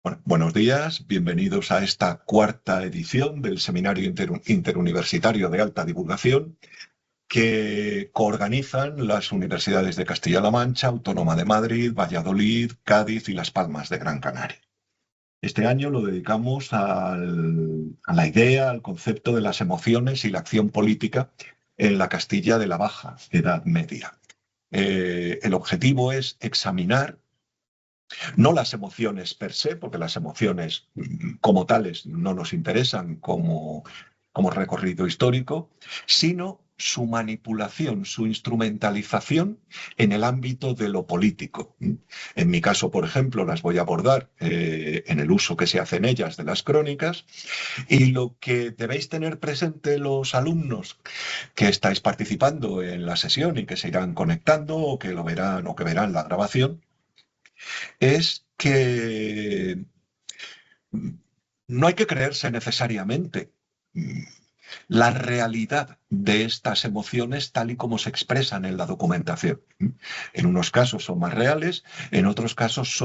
Bueno, buenos días, bienvenidos a esta cuarta edición del Seminario Interuniversitario de Alta Divulgación que coorganizan las universidades de Castilla-La Mancha, Autónoma de Madrid, Valladolid, Cádiz y Las Palmas de Gran Canaria. Este año lo dedicamos a la idea, al concepto de las emociones y la acción política en la Castilla de la Baja Edad Media. El objetivo es examinar no las emociones per se, porque las emociones como tales no nos interesan como recorrido histórico, sino su manipulación, su instrumentalización en el ámbito de lo político. En mi caso, por ejemplo, las voy a abordar en el uso que se hace en ellas de las crónicas, y lo que debéis tener presente los alumnos que estáis participando en la sesión y que se irán conectando o que lo verán o que verán la grabación es que no hay que creerse necesariamente la realidad de estas emociones tal y como se expresan en la documentación. En unos casos son más reales, en otros casos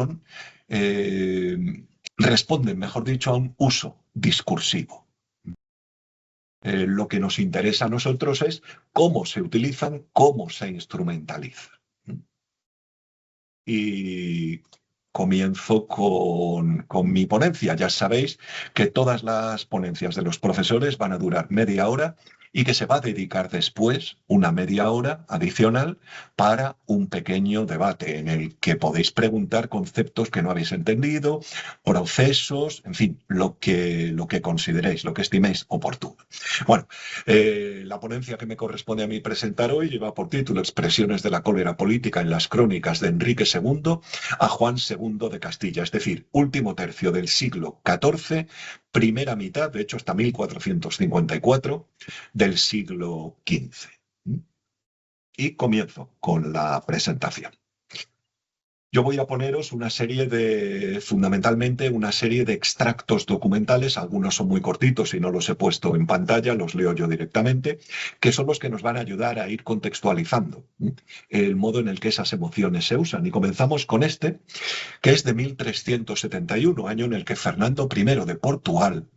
responden, mejor dicho, a un uso discursivo. Lo que nos interesa a nosotros es cómo se utilizan, cómo se instrumentalizan. Y comienzo con mi ponencia. Ya sabéis que todas las ponencias de los profesores van a durar media hora y que se va a dedicar después una media hora adicional para un pequeño debate en el que podéis preguntar conceptos que no habéis entendido, procesos, en fin, lo que consideréis, lo que estiméis oportuno. Bueno, la ponencia que me corresponde a mí presentar hoy lleva por título Expresiones de la cólera política en las crónicas de Enrique II a Juan II de Castilla, es decir, último tercio del siglo XIV, primera mitad, de hecho hasta 1454, del siglo XV. Y comienzo con la presentación. Yo voy a poneros fundamentalmente una serie de extractos documentales, algunos son muy cortitos y no los he puesto en pantalla, los leo yo directamente, que son los que nos van a ayudar a ir contextualizando el modo en el que esas emociones se usan. Y comenzamos con este, que es de 1371, año en el que Fernando I de Portugal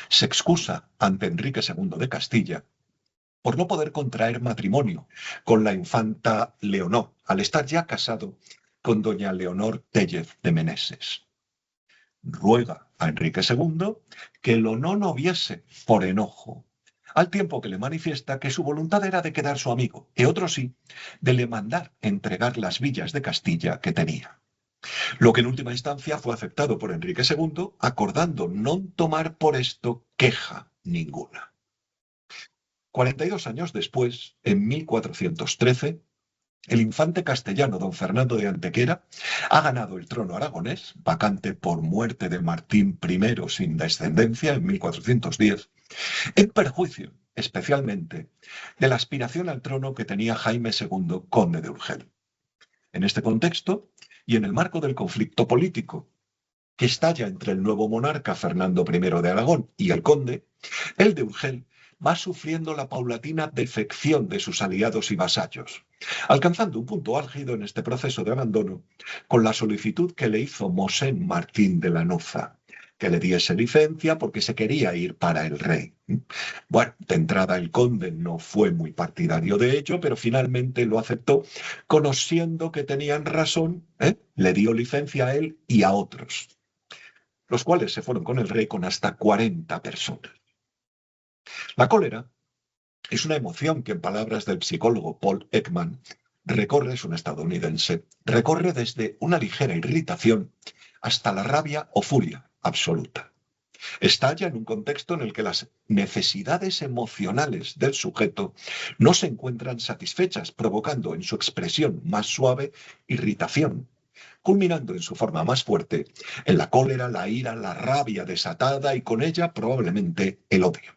se excusa ante Enrique II de Castilla por no poder contraer matrimonio con la infanta Leonor, al estar ya casado con doña Leonor Tellez de Meneses. Ruega a Enrique II que lo no noviese por enojo, al tiempo que le manifiesta que su voluntad era de quedar su amigo, y otro sí, de le mandar entregar las villas de Castilla que tenía. Lo que en última instancia fue aceptado por Enrique II, acordando no tomar por esto queja ninguna. 42 años después, en 1413, el infante castellano don Fernando de Antequera ha ganado el trono aragonés, vacante por muerte de Martín I sin descendencia en 1410, en perjuicio especialmente de la aspiración al trono que tenía Jaime II, conde de Urgel. En este contexto, y en el marco del conflicto político que estalla entre el nuevo monarca Fernando I de Aragón y el conde, el de Urgel va sufriendo la paulatina defección de sus aliados y vasallos, alcanzando un punto álgido en este proceso de abandono con la solicitud que le hizo Mosén Martín de Lanuza, que le diese licencia porque se quería ir para el rey. Bueno, de entrada el conde no fue muy partidario de ello, pero finalmente lo aceptó, conociendo que tenían razón, le dio licencia a él y a otros, los cuales se fueron con el rey con hasta 40 personas. La cólera es una emoción que, en palabras del psicólogo Paul Ekman, es un estadounidense, recorre desde una ligera irritación hasta la rabia o furia absoluta. Estalla en un contexto en el que las necesidades emocionales del sujeto no se encuentran satisfechas, provocando en su expresión más suave irritación, culminando en su forma más fuerte en la cólera, la ira, la rabia desatada y con ella probablemente el odio.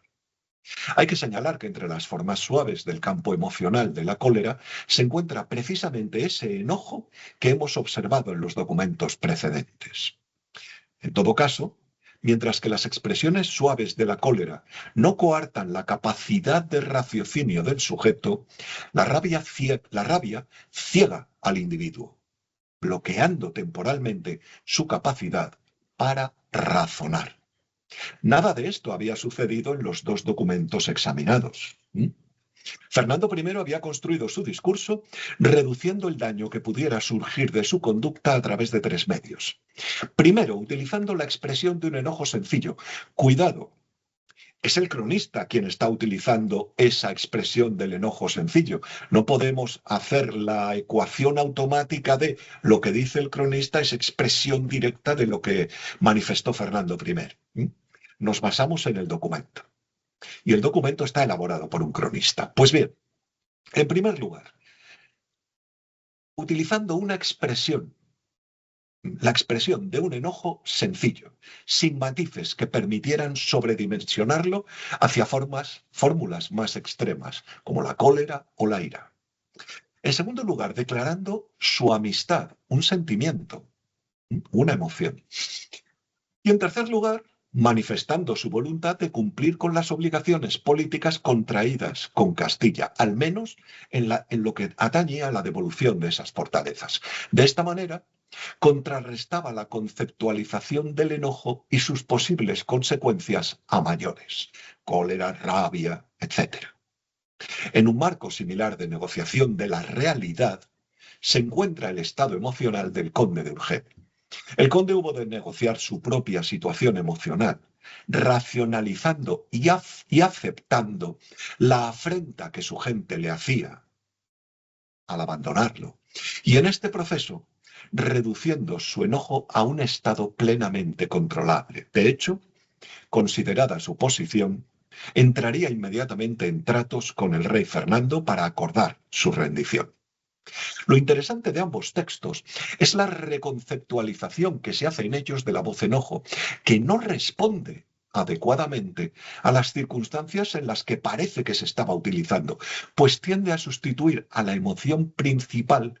Hay que señalar que entre las formas suaves del campo emocional de la cólera se encuentra precisamente ese enojo que hemos observado en los documentos precedentes. En todo caso, mientras que las expresiones suaves de la cólera no coartan la capacidad de raciocinio del sujeto, la rabia ciega al individuo, bloqueando temporalmente su capacidad para razonar. Nada de esto había sucedido en los dos documentos examinados. Fernando I había construido su discurso reduciendo el daño que pudiera surgir de su conducta a través de tres medios. Primero, utilizando la expresión de un enojo sencillo. Cuidado, es el cronista quien está utilizando esa expresión del enojo sencillo. No podemos hacer la ecuación automática de lo que dice el cronista es expresión directa de lo que manifestó Fernando I. Nos basamos en el documento. Y el documento está elaborado por un cronista. Pues bien, en primer lugar, utilizando una expresión, la expresión de un enojo sencillo, sin matices que permitieran sobredimensionarlo hacia fórmulas más extremas, como la cólera o la ira. En segundo lugar, declarando su amistad, un sentimiento, una emoción. Y en tercer lugar, manifestando su voluntad de cumplir con las obligaciones políticas contraídas con Castilla, al menos en lo que atañe a la devolución de esas fortalezas. De esta manera, contrarrestaba la conceptualización del enojo y sus posibles consecuencias a mayores, cólera, rabia, etc. En un marco similar de negociación de la realidad, se encuentra el estado emocional del conde de Urgel. El conde hubo de negociar su propia situación emocional, racionalizando y aceptando la afrenta que su gente le hacía al abandonarlo. Y en este proceso, reduciendo su enojo a un estado plenamente controlable. De hecho, considerada su posición, entraría inmediatamente en tratos con el rey Fernando para acordar su rendición. Lo interesante de ambos textos es la reconceptualización que se hace en ellos de la voz enojo, que no responde adecuadamente a las circunstancias en las que parece que se estaba utilizando, pues tiende a sustituir a la emoción principal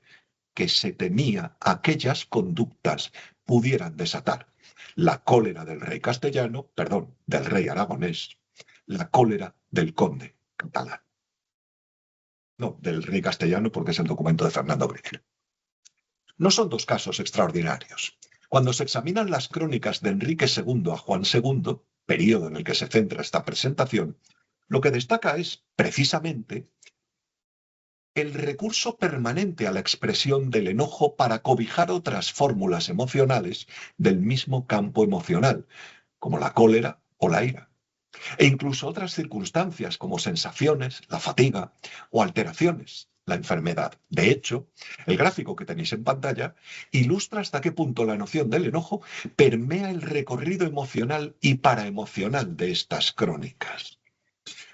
que se temía aquellas conductas pudieran desatar. La cólera del rey castellano, perdón, del rey aragonés, la cólera del conde catalán. No, del rey castellano porque es el documento de Fernando I. No son dos casos extraordinarios. Cuando se examinan las crónicas de Enrique II a Juan II, periodo en el que se centra esta presentación, lo que destaca es, precisamente, el recurso permanente a la expresión del enojo para cobijar otras fórmulas emocionales del mismo campo emocional, como la cólera o la ira, e incluso otras circunstancias como sensaciones, la fatiga o alteraciones, la enfermedad. De hecho, el gráfico que tenéis en pantalla ilustra hasta qué punto la noción del enojo permea el recorrido emocional y paraemocional de estas crónicas.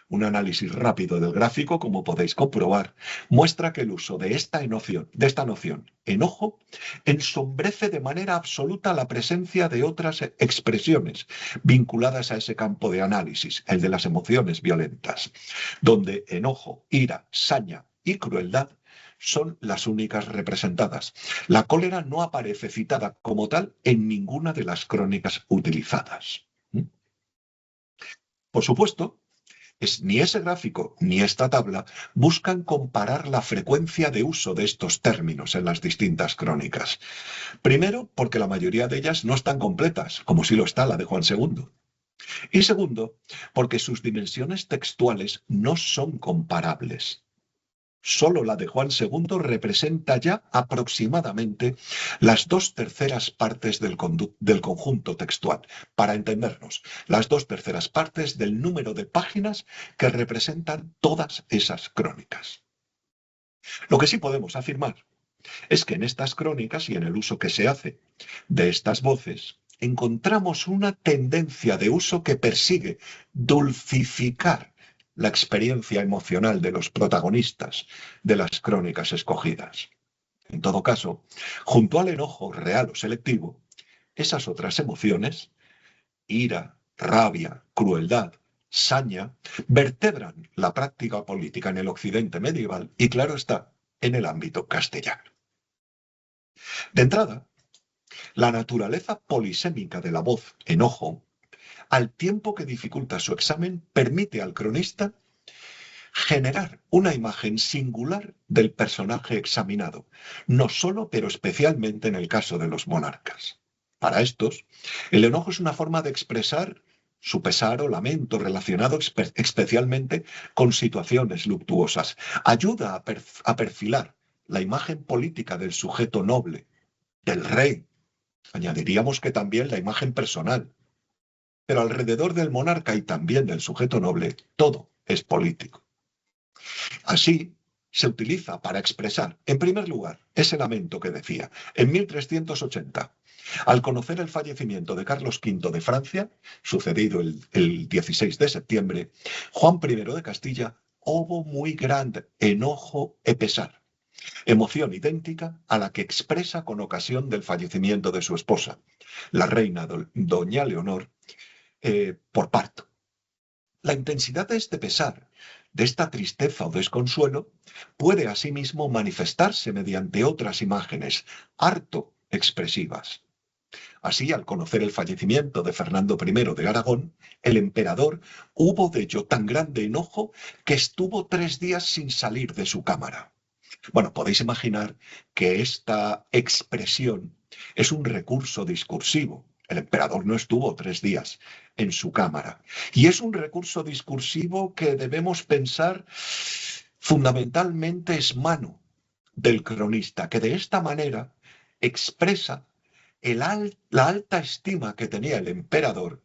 Un análisis rápido del gráfico, como podéis comprobar, muestra que el uso de esta noción, enojo, ensombrece de manera absoluta la presencia de otras expresiones vinculadas a ese campo de análisis, el de las emociones violentas, donde enojo, ira, saña y crueldad son las únicas representadas. La cólera no aparece citada como tal en ninguna de las crónicas utilizadas. Por supuesto, ni ese gráfico ni esta tabla buscan comparar la frecuencia de uso de estos términos en las distintas crónicas. Primero, porque la mayoría de ellas no están completas, como sí lo está la de Juan II. Y segundo, porque sus dimensiones textuales no son comparables. Solo la de Juan II representa ya aproximadamente las 2/3 partes del conjunto textual. Para entendernos, las 2/3 partes del número de páginas que representan todas esas crónicas. Lo que sí podemos afirmar es que en estas crónicas y en el uso que se hace de estas voces, encontramos una tendencia de uso que persigue dulcificar la experiencia emocional de los protagonistas de las crónicas escogidas. En todo caso, junto al enojo real o selectivo, esas otras emociones, ira, rabia, crueldad, saña, vertebran la práctica política en el occidente medieval y, claro está, en el ámbito castellano. De entrada, la naturaleza polisémica de la voz enojo, al tiempo que dificulta su examen, permite al cronista generar una imagen singular del personaje examinado, no solo, pero especialmente en el caso de los monarcas. Para estos, el enojo es una forma de expresar su pesar o lamento relacionado especialmente con situaciones luctuosas. Ayuda a perfilar la imagen política del sujeto noble, del rey. Añadiríamos que también la imagen personal. Pero alrededor del monarca y también del sujeto noble, todo es político. Así, se utiliza para expresar, en primer lugar, ese lamento que decía. En 1380, al conocer el fallecimiento de Carlos V de Francia, sucedido el 16 de septiembre, Juan I de Castilla hubo muy grande enojo e pesar, emoción idéntica a la que expresa con ocasión del fallecimiento de su esposa, la reina doña Leonor, por parto. La intensidad de este pesar, de esta tristeza o desconsuelo, puede asimismo manifestarse mediante otras imágenes, harto expresivas. Así, al conocer el fallecimiento de Fernando I de Aragón, el emperador hubo de ello tan grande enojo que estuvo 3 días sin salir de su cámara. Bueno, podéis imaginar que esta expresión es un recurso discursivo. El emperador no estuvo 3 días en su cámara. Y es un recurso discursivo que debemos pensar fundamentalmente es mano del cronista, que de esta manera expresa la alta estima que tenía el emperador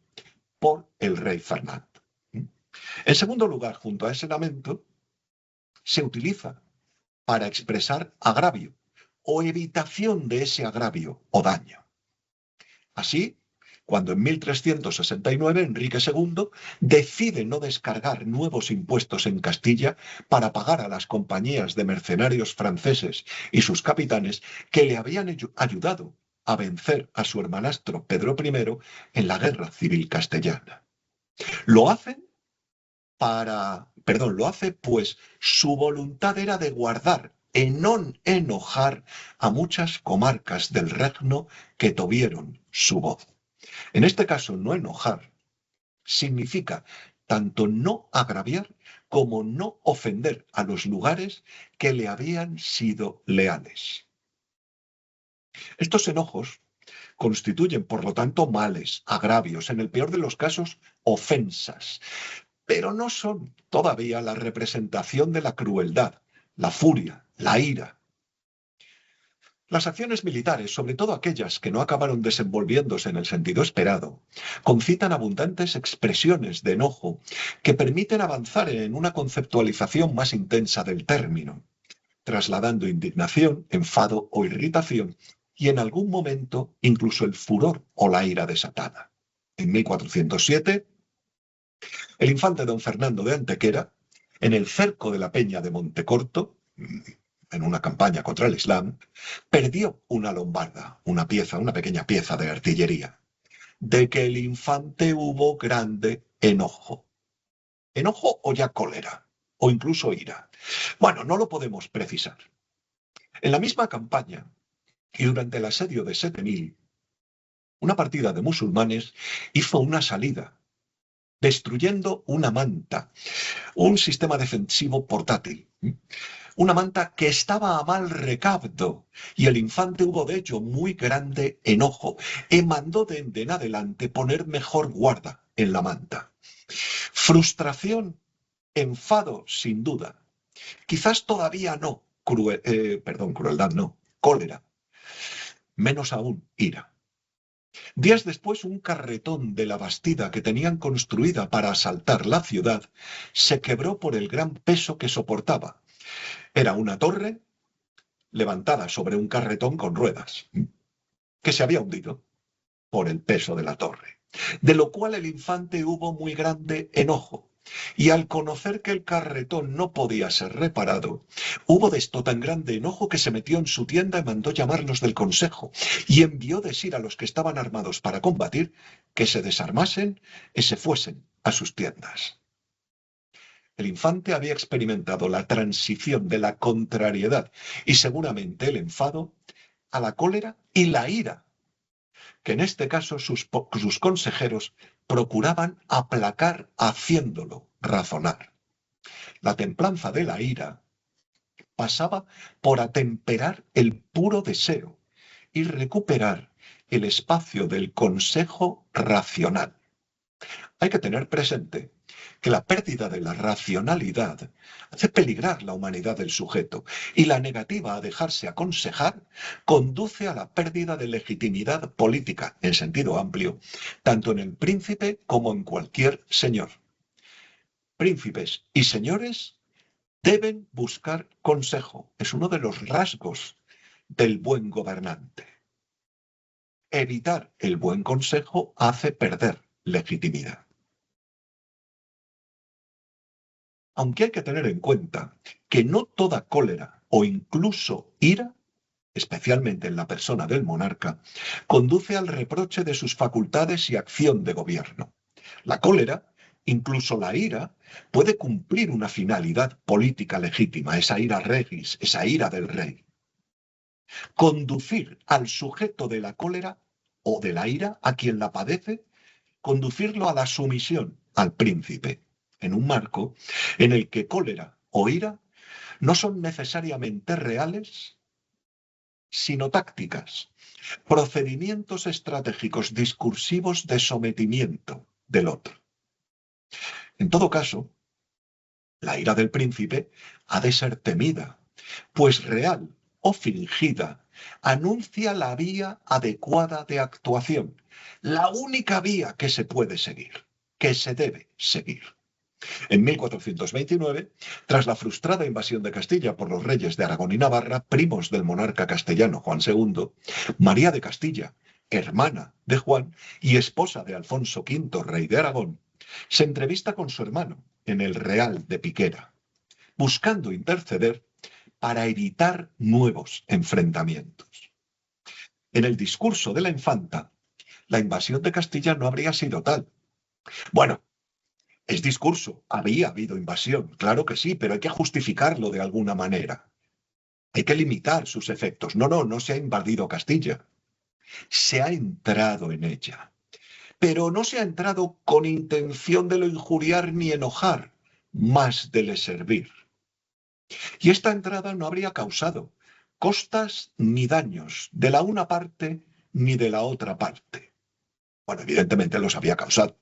por el rey Fernando. En segundo lugar, junto a ese lamento, se utiliza para expresar agravio o evitación de ese agravio o daño. Así, cuando en 1369 Enrique II decide no descargar nuevos impuestos en Castilla para pagar a las compañías de mercenarios franceses y sus capitanes que le habían ayudado a vencer a su hermanastro Pedro I en la Guerra Civil Castellana. Lo hace pues su voluntad era de guardar e non enojar a muchas comarcas del reino que tuvieron su voz. En este caso, no enojar significa tanto no agraviar como no ofender a los lugares que le habían sido leales. Estos enojos constituyen, por lo tanto, males, agravios, en el peor de los casos, ofensas, pero no son todavía la representación de la crueldad, la furia, la ira. Las acciones militares, sobre todo aquellas que no acabaron desenvolviéndose en el sentido esperado, concitan abundantes expresiones de enojo que permiten avanzar en una conceptualización más intensa del término, trasladando indignación, enfado o irritación y en algún momento incluso el furor o la ira desatada. En 1407, el infante don Fernando de Antequera, en el cerco de la Peña de Montecorto, en una campaña contra el Islam, perdió una lombarda, una pequeña pieza de artillería, de que el infante hubo grande enojo. Enojo o ya cólera, o incluso ira. Bueno, no lo podemos precisar. En la misma campaña, y durante el asedio de 7000, una partida de musulmanes hizo una salida, destruyendo una manta, un sistema defensivo portátil. Una manta que estaba a mal recaudo, y el infante hubo de ello muy grande enojo, y mandó de en adelante poner mejor guarda en la manta. Frustración, enfado, sin duda. Quizás todavía no, crueldad no, cólera. Menos aún, ira. Días después, un carretón de la bastida que tenían construida para asaltar la ciudad se quebró por el gran peso que soportaba. Era una torre levantada sobre un carretón con ruedas, que se había hundido por el peso de la torre, de lo cual el infante hubo muy grande enojo, y al conocer que el carretón no podía ser reparado, hubo de esto tan grande enojo que se metió en su tienda y mandó llamarlos del consejo, y envió decir a los que estaban armados para combatir que se desarmasen y se fuesen a sus tiendas. El infante había experimentado la transición de la contrariedad y seguramente el enfado a la cólera y la ira, que en este caso sus consejeros procuraban aplacar haciéndolo razonar. La templanza de la ira pasaba por atemperar el puro deseo y recuperar el espacio del consejo racional. Hay que tener presente que la pérdida de la racionalidad hace peligrar la humanidad del sujeto y la negativa a dejarse aconsejar conduce a la pérdida de legitimidad política en sentido amplio, tanto en el príncipe como en cualquier señor. Príncipes y señores deben buscar consejo. Es uno de los rasgos del buen gobernante. Evitar el buen consejo hace perder legitimidad. Aunque hay que tener en cuenta que no toda cólera o incluso ira, especialmente en la persona del monarca, conduce al reproche de sus facultades y acción de gobierno. La cólera, incluso la ira, puede cumplir una finalidad política legítima, esa ira regis, esa ira del rey. Conducir al sujeto de la cólera o de la ira, a quien la padece, conducirlo a la sumisión al príncipe, en un marco en el que cólera o ira no son necesariamente reales, sino tácticas, procedimientos estratégicos discursivos de sometimiento del otro. En todo caso, la ira del príncipe ha de ser temida, pues real o fingida anuncia la vía adecuada de actuación, la única vía que se puede seguir, que se debe seguir. En 1429, tras la frustrada invasión de Castilla por los reyes de Aragón y Navarra, primos del monarca castellano Juan II, María de Castilla, hermana de Juan y esposa de Alfonso V, rey de Aragón, se entrevista con su hermano en el Real de Piquera, buscando interceder para evitar nuevos enfrentamientos. En el discurso de la infanta, la invasión de Castilla no habría sido tal. Bueno, es discurso, había habido invasión, claro que sí, pero hay que justificarlo de alguna manera. Hay que limitar sus efectos. No se ha invadido Castilla. Se ha entrado en ella. Pero no se ha entrado con intención de lo injuriar ni enojar, más de le servir. Y esta entrada no habría causado costas ni daños de la una parte ni de la otra parte. Bueno, evidentemente los había causado.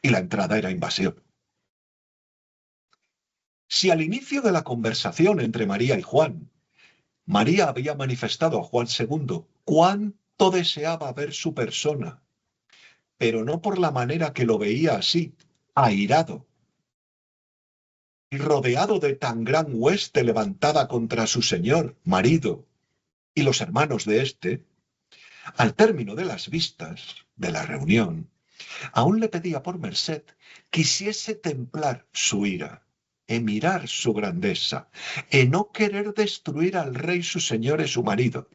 Y la entrada era invasión. Si al inicio de la conversación entre María y Juan, María había manifestado a Juan II cuánto deseaba ver su persona, pero no por la manera que lo veía así, airado, y rodeado de tan gran hueste levantada contra su señor, marido, y los hermanos de éste, al término de las vistas de la reunión, aún le pedía por merced quisiese templar su ira, en mirar su grandeza, en no querer destruir al rey su señor y su marido.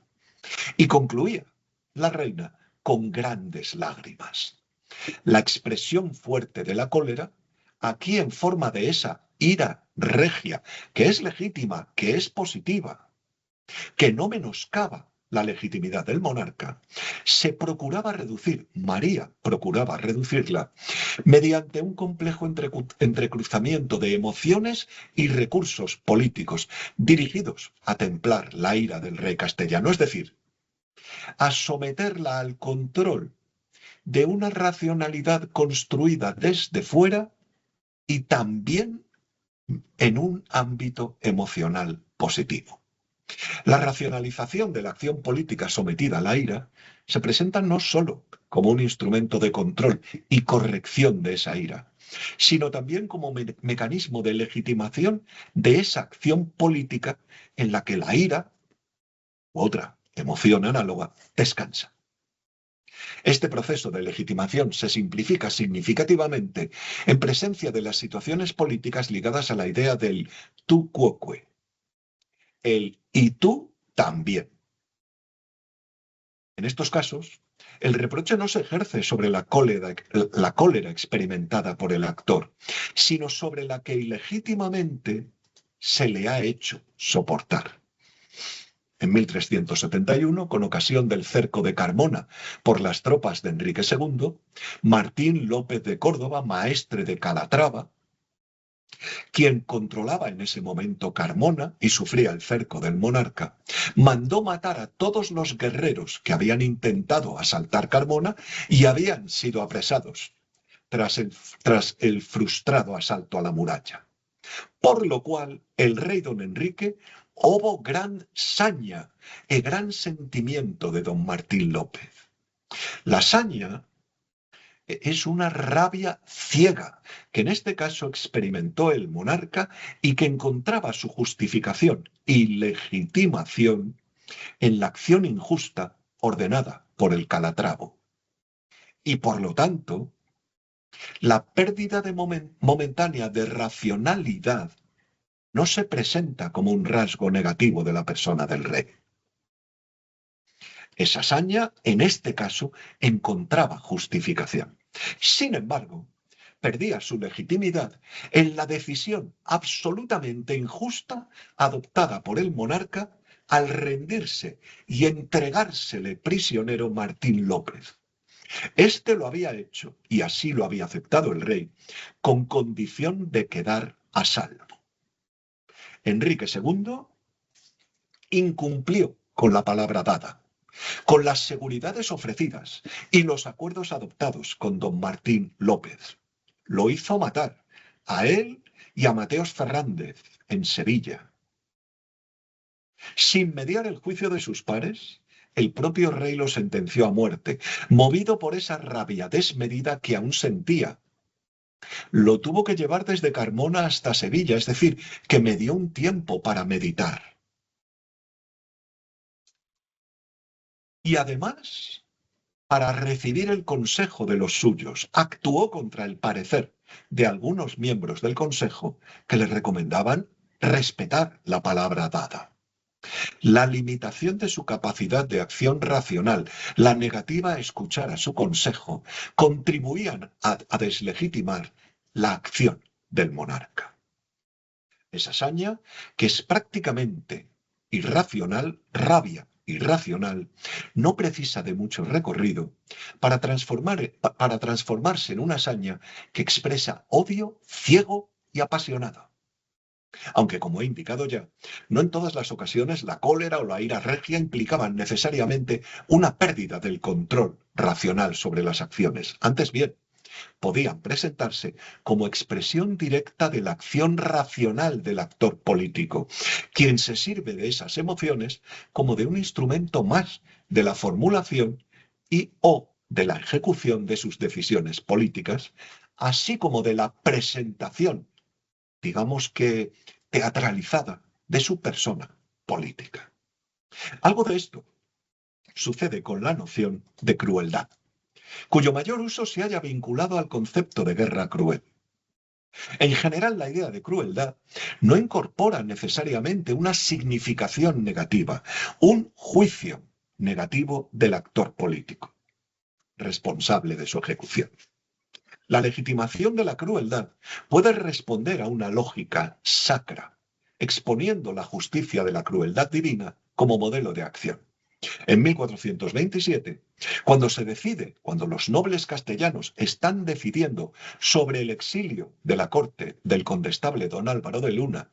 Y concluía la reina con grandes lágrimas. La expresión fuerte de la cólera, aquí en forma de esa ira regia, que es legítima, que es positiva, que no menoscaba la legitimidad del monarca, se procuraba reducir, María procuraba reducirla, mediante un complejo entrecruzamiento de emociones y recursos políticos dirigidos a templar la ira del rey castellano, es decir, a someterla al control de una racionalidad construida desde fuera y también en un ámbito emocional positivo. La racionalización de la acción política sometida a la ira se presenta no solo como un instrumento de control y corrección de esa ira, sino también como mecanismo de legitimación de esa acción política en la que la ira, u otra emoción análoga, descansa. Este proceso de legitimación se simplifica significativamente en presencia de las situaciones políticas ligadas a la idea del tu quoque, el y tú también. En estos casos, el reproche no se ejerce sobre la cólera experimentada por el actor, sino sobre la que ilegítimamente se le ha hecho soportar. En 1371, con ocasión del cerco de Carmona por las tropas de Enrique II, Martín López de Córdoba, maestre de Calatrava, quien controlaba en ese momento Carmona y sufría el cerco del monarca, mandó matar a todos los guerreros que habían intentado asaltar Carmona y habían sido apresados tras el frustrado asalto a la muralla. Por lo cual, el rey don Enrique hubo gran saña y gran sentimiento de don Martín López. La saña es una rabia ciega que en este caso experimentó el monarca y que encontraba su justificación y legitimación en la acción injusta ordenada por el Calatravo. Y por lo tanto, la pérdida momentánea de racionalidad no se presenta como un rasgo negativo de la persona del rey. Esa saña, en este caso, encontraba justificación. Sin embargo, perdía su legitimidad en la decisión absolutamente injusta adoptada por el monarca al rendirse y entregársele prisionero Martín López. Este lo había hecho, y así lo había aceptado el rey, con condición de quedar a salvo. Enrique II incumplió con la palabra dada, con las seguridades ofrecidas y los acuerdos adoptados con don Martín López. Lo hizo matar a él y a Mateos Fernández en Sevilla. Sin mediar el juicio de sus pares, el propio rey lo sentenció a muerte, movido por esa rabia desmedida que aún sentía. Lo tuvo que llevar desde Carmona hasta Sevilla, es decir, que me dio un tiempo para meditar. Y además, para recibir el consejo de los suyos, actuó contra el parecer de algunos miembros del consejo que le recomendaban respetar la palabra dada. La limitación de su capacidad de acción racional, la negativa a escuchar a su consejo, contribuían a deslegitimar la acción del monarca. Esa saña, que es prácticamente irracional, rabia irracional, no precisa de mucho recorrido para transformarse en una saña que expresa odio ciego y apasionado. Aunque, como he indicado ya, no en todas las ocasiones la cólera o la ira regia implicaban necesariamente una pérdida del control racional sobre las acciones. Antes bien, podían presentarse como expresión directa de la acción racional del actor político, quien se sirve de esas emociones como de un instrumento más de la formulación y o de la ejecución de sus decisiones políticas, así como de la presentación, digamos que teatralizada, de su persona política. Algo de esto sucede con la noción de crueldad, cuyo mayor uso se haya vinculado al concepto de guerra cruel. En general, la idea de crueldad no incorpora necesariamente una significación negativa, un juicio negativo del actor político, responsable de su ejecución. La legitimación de la crueldad puede responder a una lógica sacra, exponiendo la justicia de la crueldad divina como modelo de acción. En 1427, cuando los nobles castellanos están decidiendo sobre el exilio de la corte del condestable don Álvaro de Luna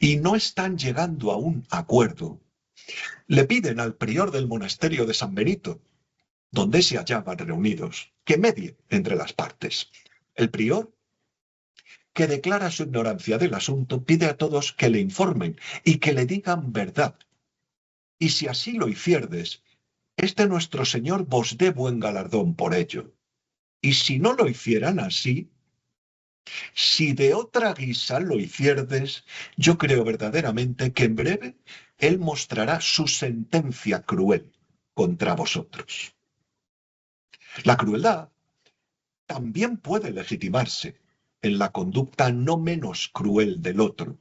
y no están llegando a un acuerdo, le piden al prior del monasterio de San Benito, donde se hallaban reunidos, que medie entre las partes. El prior, que declara su ignorancia del asunto, pide a todos que le informen y que le digan verdad. Y si así lo hicierdes, nuestro Señor vos dé buen galardón por ello. Y si no lo hicieran así, si de otra guisa lo hicierdes, yo creo verdaderamente que en breve Él mostrará su sentencia cruel contra vosotros. La crueldad también puede legitimarse en la conducta no menos cruel del otro,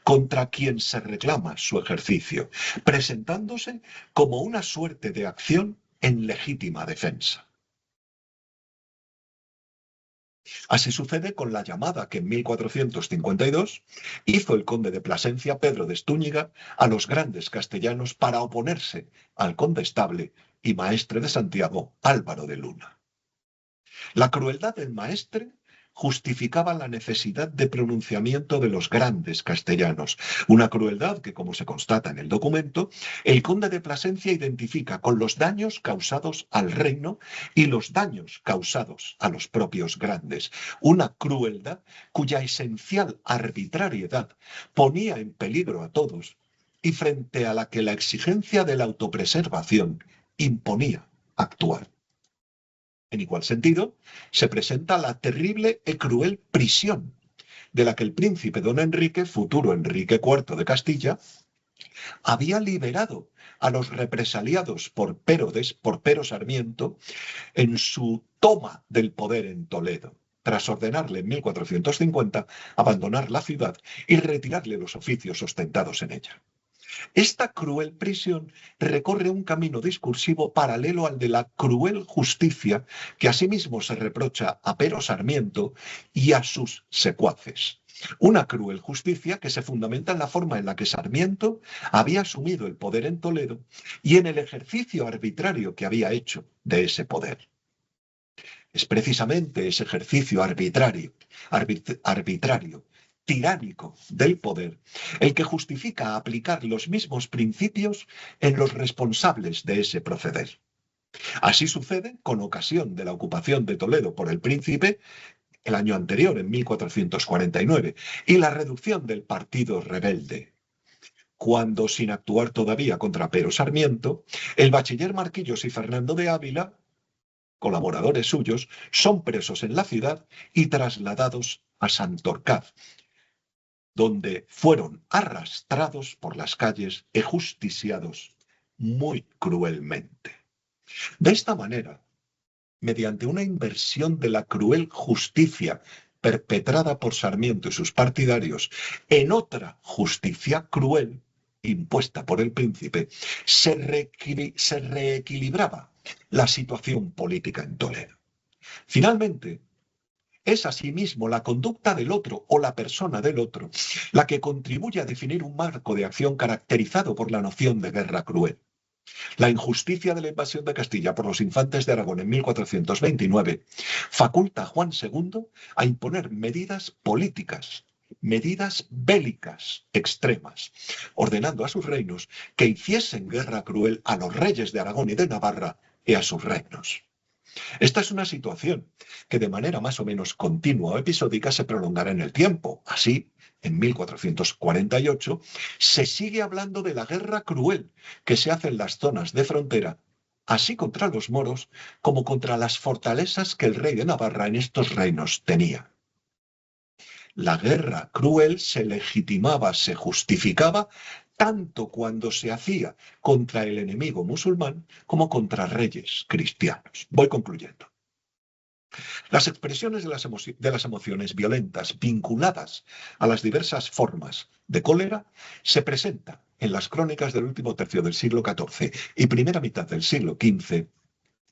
contra quien se reclama su ejercicio, presentándose como una suerte de acción en legítima defensa. Así sucede con la llamada que en 1452 hizo el conde de Plasencia, Pedro de Estúñiga, a los grandes castellanos para oponerse al condestable y maestre de Santiago, Álvaro de Luna. La crueldad del maestre justificaba la necesidad de pronunciamiento de los grandes castellanos, una crueldad que, como se constata en el documento, el conde de Plasencia identifica con los daños causados al reino y los daños causados a los propios grandes, una crueldad cuya esencial arbitrariedad ponía en peligro a todos y frente a la que la exigencia de la autopreservación imponía actuar. En igual sentido, se presenta la terrible y cruel prisión de la que el príncipe don Enrique, futuro Enrique IV de Castilla, había liberado a los represaliados por Pero Sarmiento en su toma del poder en Toledo, tras ordenarle en 1450 abandonar la ciudad y retirarle los oficios ostentados en ella. Esta cruel prisión recorre un camino discursivo paralelo al de la cruel justicia que asimismo se reprocha a Pero Sarmiento y a sus secuaces. Una cruel justicia que se fundamenta en la forma en la que Sarmiento había asumido el poder en Toledo y en el ejercicio arbitrario que había hecho de ese poder. Es precisamente ese ejercicio arbitrario, tiránico del poder, el que justifica aplicar los mismos principios en los responsables de ese proceder. Así sucede con ocasión de la ocupación de Toledo por el príncipe el año anterior, en 1449, y la reducción del partido rebelde, cuando, sin actuar todavía contra Pero Sarmiento, el bachiller Marquillos y Fernando de Ávila, colaboradores suyos, son presos en la ciudad y trasladados a Santorcaz, donde fueron arrastrados por las calles y justiciados muy cruelmente. De esta manera, mediante una inversión de la cruel justicia perpetrada por Sarmiento y sus partidarios en otra justicia cruel impuesta por el príncipe, se reequilibraba la situación política en Toledo. Finalmente, es asimismo la conducta del otro o la persona del otro la que contribuye a definir un marco de acción caracterizado por la noción de guerra cruel. La injusticia de la invasión de Castilla por los infantes de Aragón en 1429 faculta a Juan II a imponer medidas políticas, medidas bélicas extremas, ordenando a sus reinos que hiciesen guerra cruel a los reyes de Aragón y de Navarra y a sus reinos. Esta es una situación que de manera más o menos continua o episódica se prolongará en el tiempo. Así, en 1448, se sigue hablando de la guerra cruel que se hace en las zonas de frontera, así contra los moros como contra las fortalezas que el rey de Navarra en estos reinos tenía. La guerra cruel se legitimaba, se justificaba, tanto cuando se hacía contra el enemigo musulmán como contra reyes cristianos. Voy concluyendo. Las expresiones de las emociones violentas vinculadas a las diversas formas de cólera se presentan en las crónicas del último tercio del siglo XIV y primera mitad del siglo XV,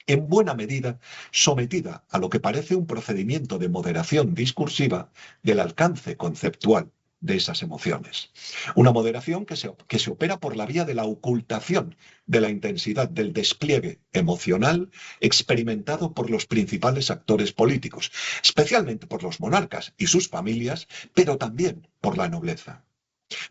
en buena medida sometida a lo que parece un procedimiento de moderación discursiva del alcance conceptual de esas emociones. Una moderación que se opera por la vía de la ocultación de la intensidad del despliegue emocional experimentado por los principales actores políticos, especialmente por los monarcas y sus familias, pero también por la nobleza.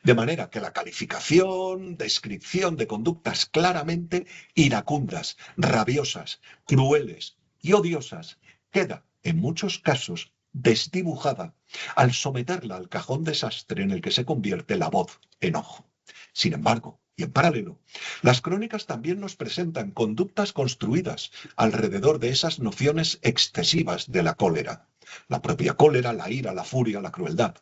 De manera que la calificación, descripción de conductas claramente iracundas, rabiosas, crueles y odiosas queda, en muchos casos, desdibujada al someterla al cajón desastre en el que se convierte la voz enojo. Sin embargo, y en paralelo, las crónicas también nos presentan conductas construidas alrededor de esas nociones excesivas de la cólera. La propia cólera, la ira, la furia, la crueldad.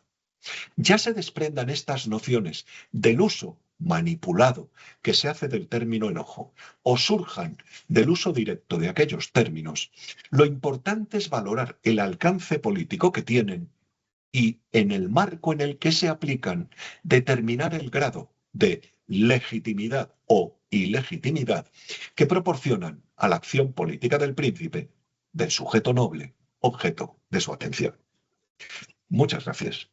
Ya se desprendan estas nociones del uso manipulado que se hace del término enojo o surjan del uso directo de aquellos términos, lo importante es valorar el alcance político que tienen y, en el marco en el que se aplican, determinar el grado de legitimidad o ilegitimidad que proporcionan a la acción política del príncipe, del sujeto noble, objeto de su atención. Muchas gracias.